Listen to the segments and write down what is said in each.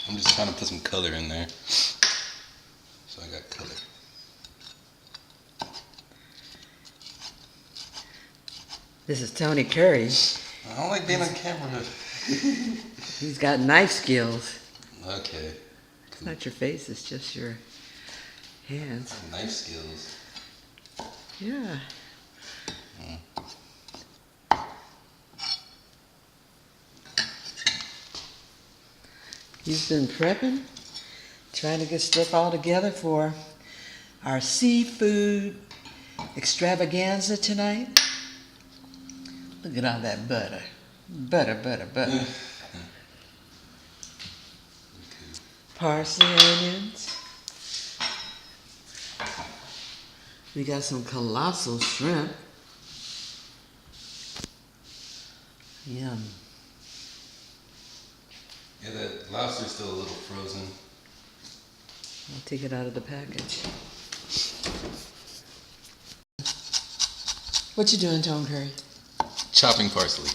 I'm just trying to put some color in there. So I got color. This is Tony Curry. I don't like being on camera. He's got knife skills. Okay. It's not your face, it's just your hands. Knife skills. Yeah. You've been prepping, trying to get stuff all together for our seafood extravaganza tonight. Look at all that butter. Butter. Parsley, onions. We got some colossal shrimp. Yum. Yeah, that lobster's still a little frozen. I'll take it out of the package. What you doing, Tone Curry? Chopping parsley.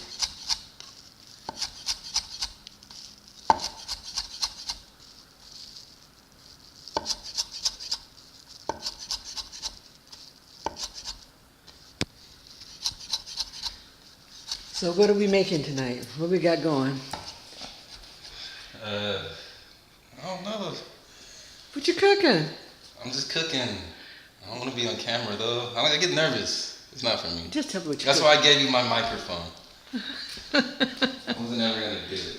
So what are we making tonight? What we got going? I don't know. What you cooking? I'm just cooking. I don't want to be on camera though. I get nervous. It's not for me. Just tell me what you That's cooking. why I gave you my microphone. I wasn't ever gonna do it.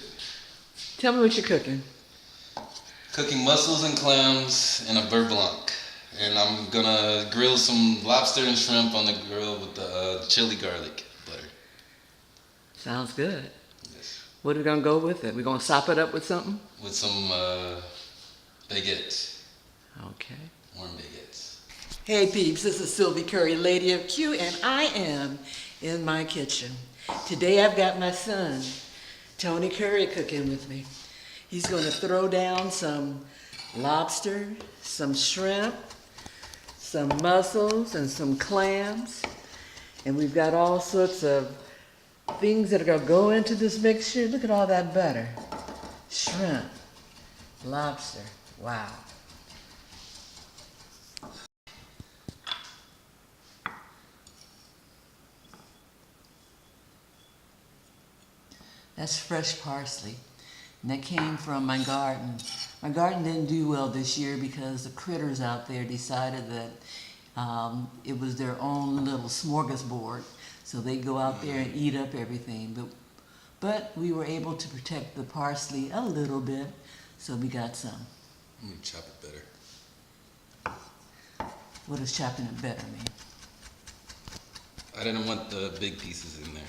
Tell me what you're cooking. Cooking mussels and clams in a beurre blanc. And I'm gonna grill some lobster and shrimp on the grill with the chili garlic butter. Sounds good. Yes. What are we gonna go with it? We gonna sop it up with something? With some baguettes. Okay. Warm baguettes. Hey peeps, this is Sylvie Curry, Lady of Q, and I am in my kitchen. Today I've got my son, Tony Curry, cooking with me. He's gonna throw down some lobster, some shrimp, some mussels, and some clams. And we've got all sorts of things that are gonna go into this mixture. Look at all that butter. Shrimp, lobster, wow. That's fresh parsley, and that came from my garden. My garden didn't do well this year because the critters out there decided that it was their own little smorgasbord, so they go out there and eat up everything. But we were able to protect the parsley a little bit, so we got some. I'm gonna chop it better. What does chopping it better mean? I didn't want the big pieces in there.